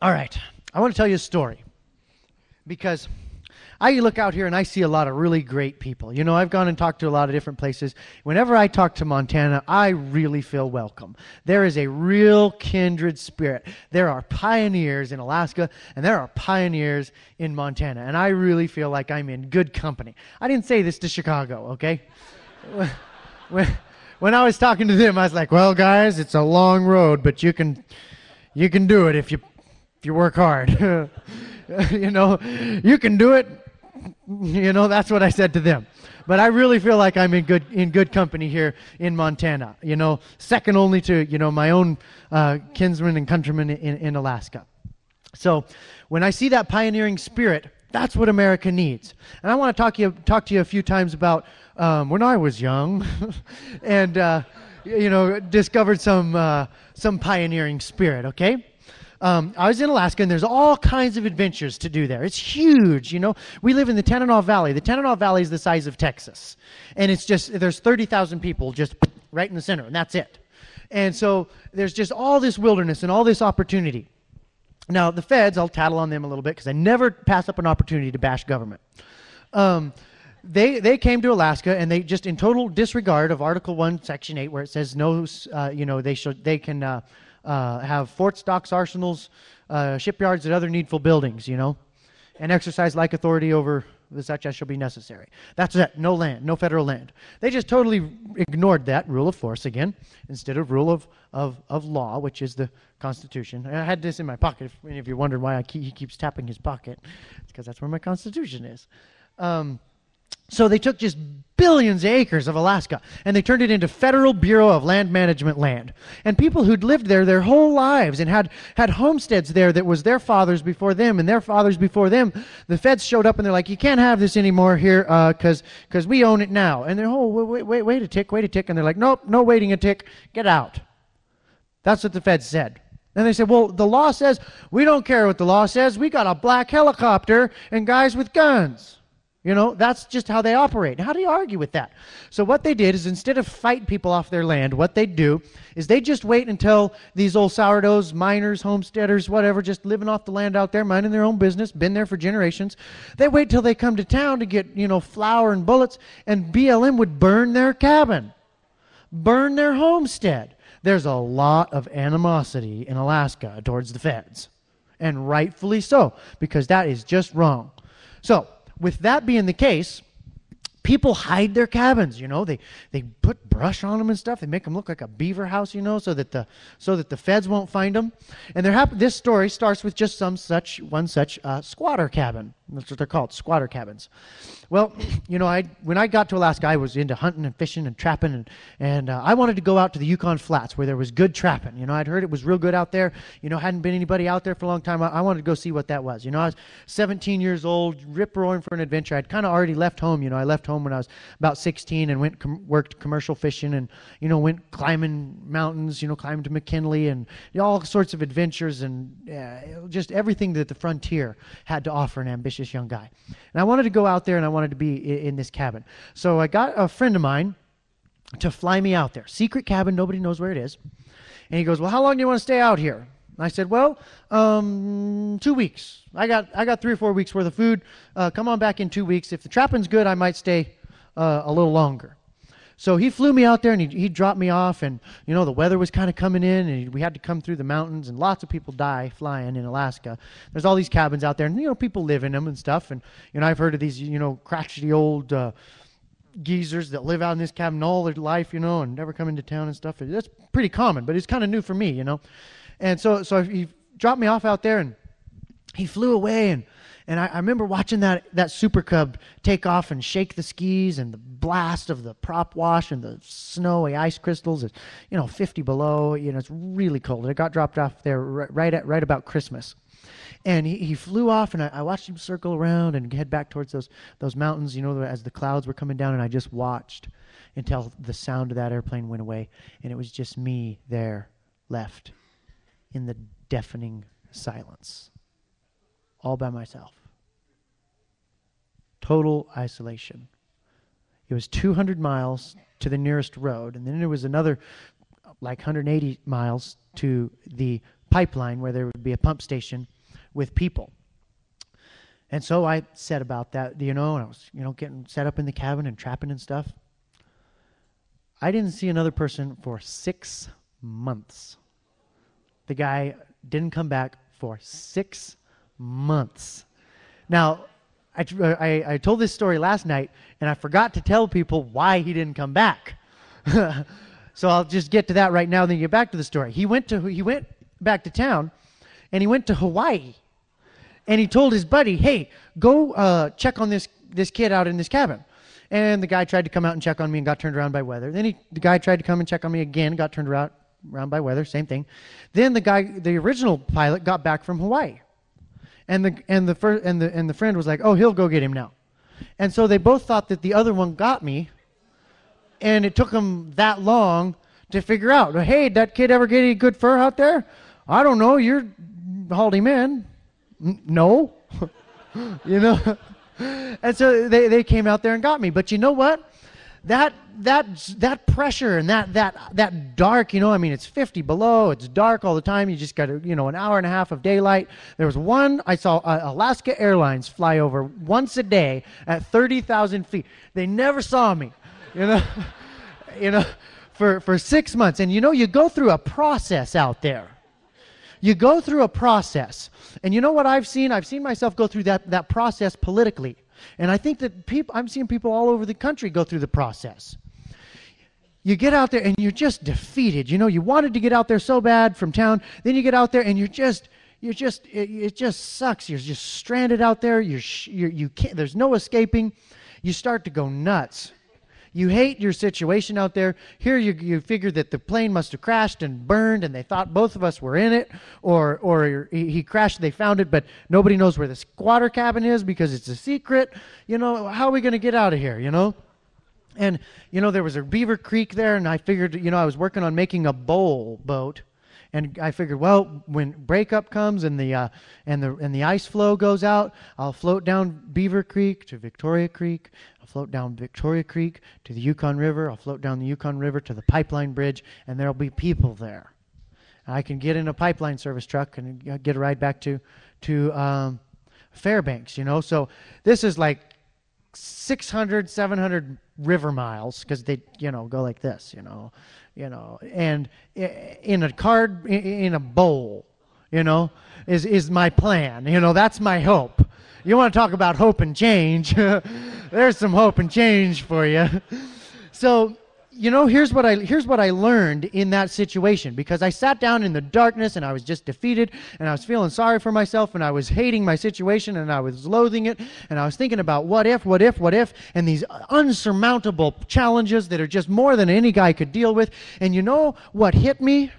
All right. I want to tell you a story because I look out here and I see a lot of really great people. You know, I've gone and talked to a lot of different places. Whenever I talk to Montana, I really feel welcome. There is a real kindred spirit. There are pioneers in Alaska, and there are pioneers in Montana, and I really feel like I'm in good company. I didn't say this to Chicago, okay? When I was talking to them, I was like, well, guys, it's a long road, but you can do it if you work hard. You know, you can do it. You know, that's what I said to them. But I really feel like I'm in good company here in Montana. You know, second only to, you know, my own kinsmen and countrymen in Alaska. So when I see that pioneering spirit, that's what America needs. And I want to talk to you a few times about when I was young and, you know, discovered some pioneering spirit, okay? I was in Alaska, and there's all kinds of adventures to do there. It's huge, you know. We live in the Tanana Valley. The Tanana Valley is the size of Texas. And it's just, there's 30,000 people just right in the center, and that's it. And so there's just all this wilderness and all this opportunity. Now, the feds, I'll tattle on them a little bit because I never pass up an opportunity to bash government. They came to Alaska, and they just, in total disregard of Article 1, Section 8, where it says no, you know, they can have forts, docks, arsenals, shipyards, and other needful buildings, you know, and exercise like authority over the such as shall be necessary. That's it. No land, no federal land. They just totally ignored that rule of force again, instead of rule of law, which is the Constitution. And I had this in my pocket. If any of you wondered why he keeps tapping his pocket, it's because that's where my Constitution is. So they took just billions of acres of Alaska, and they turned it into Federal Bureau of Land Management land. And people who'd lived there their whole lives and had homesteads there that was their fathers before them and their fathers before them, the feds showed up and they're like, you can't have this anymore here because we own it now. And they're, oh, wait a tick. And they're like, nope, no waiting a tick, get out. That's what the feds said. And they said, well, the law says, we don't care what the law says. We got a black helicopter and guys with guns. You know, that's just how they operate. How do you argue with that? So what they did is, instead of fighting people off their land, what they do is they just wait until these old sourdoughs, miners, homesteaders, whatever, just living off the land out there, minding their own business, been there for generations. They wait till they come to town to get, you know, flour and bullets, and BLM would burn their cabin, burn their homestead. There's a lot of animosity in Alaska towards the feds, and rightfully so, because that is just wrong. So with that being the case, people hide their cabins, you know. They put brush on them and stuff. They make them look like a beaver house, you know, so that the feds won't find them. And this story starts with just one such squatter cabin. That's what they're called, squatter cabins. Well, you know, when I got to Alaska, I was into hunting and fishing and trapping, and I wanted to go out to the Yukon Flats where there was good trapping. You know, I'd heard it was real good out there. You know, hadn't been anybody out there for a long time. I wanted to go see what that was. You know, I was 17 years old, rip-roaring for an adventure. I'd kind of already left home. You know, I left home when I was about 16 and worked commercial fishing, and, you know, went climbing mountains, you know, climbed to McKinley, and, you know, all sorts of adventures, and just everything that the frontier had to offer an ambitious young guy. And I wanted to go out there, and I wanted to be in this cabin. So I got a friend of mine to fly me out there. Secret cabin, nobody knows where it is. And he goes, well, how long do you want to stay out here? And I said, well, 2 weeks. I got 3 or 4 weeks worth of food. Come on back in 2 weeks. If the trapping's good, I might stay a little longer. So he flew me out there, and he dropped me off, and, you know, the weather was kind of coming in, and we had to come through the mountains, and lots of people die flying in Alaska. There's all these cabins out there, and, you know, people live in them and stuff, and, you know, I've heard of these, you know, crotchety old geezers that live out in this cabin all their life, you know, and never come into town and stuff. That's pretty common, but it's kind of new for me, you know. And so he dropped me off out there, and he flew away, and I remember watching that Super Cub take off and shake the skis, and the blast of the prop wash and the snowy ice crystals is, you know, 50 below. You know, it's really cold. It got dropped off there right about Christmas. And he flew off, and I watched him circle around and head back towards those mountains, you know, as the clouds were coming down, and I just watched until the sound of that airplane went away, and it was just me there left in the deafening silence, all by myself. Total isolation. It was 200 miles to the nearest road, and then there was another like 180 miles to the pipeline where there would be a pump station with people. And so I said about that, and I was, getting set up in the cabin and trapping and stuff. I didn't see another person for 6 months. The guy didn't come back for 6 months. Now, I told this story last night, and I forgot to tell people why he didn't come back. So I'll just get to that right now, then get back to the story. He went back to town, and he went to Hawaii. And he told his buddy, hey, go check on this kid out in this cabin. And the guy tried to come out and check on me and got turned around by weather. Then the guy tried to come and check on me again, got turned around by weather, same thing. Then the original pilot got back from Hawaii. And the friend was like, oh, he'll go get him now. And so they both thought that the other one got me. And it took them that long to figure out, hey, did that kid ever get any good fur out there? I don't know, you hauled him in. No. And so they came out there and got me. But you know what? That pressure and that dark, it's 50 below, it's dark all the time. You just got an hour and a half of daylight. There was I saw Alaska Airlines fly over once a day at 30,000 feet. They never saw me, for 6 months. And you go through a process out there. You go through a process. And you know what I've seen? I've seen myself go through that process politically. And I think that I'm seeing people all over the country go through the process. You get out there and you're just defeated. You wanted to get out there so bad from town. Then you get out there and it just sucks. You're just stranded out there. You can't, there's no escaping. You start to go nuts. You hate your situation out there. Here you figure that the plane must have crashed and burned, and they thought both of us were in it, or he crashed, they found it, but nobody knows where the squatter cabin is because it's a secret. How are we going to get out of here, And, there was a Beaver Creek there, and I figured, I was working on making a bowl boat. And I figured, well, when breakup comes and the ice flow goes out, I'll float down Beaver Creek to Victoria Creek. I'll float down Victoria Creek to the Yukon River. I'll float down the Yukon River to the pipeline bridge, and there'll be people there. I can get in a pipeline service truck and get a ride back to Fairbanks. So this is like 600, 700 river miles because they, go like this, and in a bowl, is my plan. That's my hope. You want to talk about hope and change? There's some hope and change for you. So, here's what I learned in that situation, because I sat down in the darkness and I was just defeated and I was feeling sorry for myself and I was hating my situation and I was loathing it and I was thinking about what if, and these unsurmountable challenges that are just more than any guy could deal with. And you know what hit me?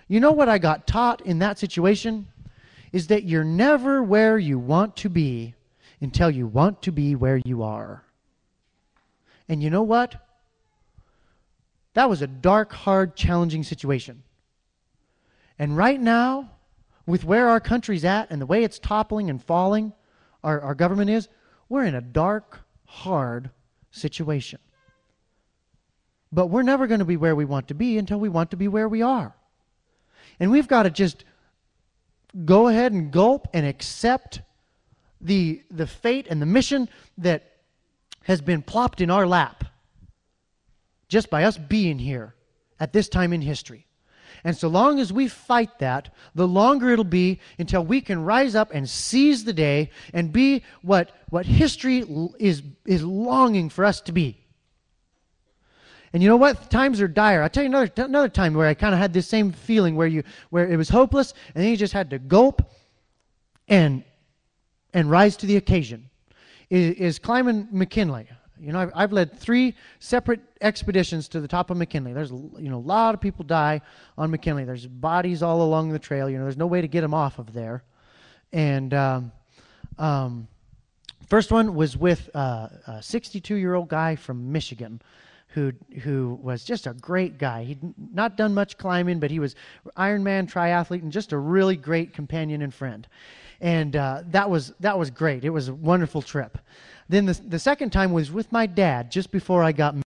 You know what I got taught in that situation? Is that you're never where you want to be until you want to be where you are. And you know what? That was a dark, hard, challenging situation. And right now, with where our country's at and the way it's toppling and falling, our government is, we're in a dark, hard situation. But we're never going to be where we want to be until we want to be where we are. And we've got to just go ahead and gulp and accept the fate and the mission that has been plopped in our lap just by us being here at this time in history. And so long as we fight that, the longer it'll be until we can rise up and seize the day and be what history is longing for us to be. And you know what? Times are dire. I'll tell you another time where I kind of had this same feeling where it was hopeless, and then you just had to gulp and rise to the occasion. Is climbing McKinley. I've led 3 separate expeditions to the top of McKinley. There's a lot of people die on McKinley. There's bodies all along the trail. There's no way to get them off of there. And first one was with a 62-year-old guy from Michigan who was just a great guy. He'd not done much climbing, but he was Ironman triathlete and just a really great companion and friend. And that was great. It was a wonderful trip. Then the second time was with my dad just before I got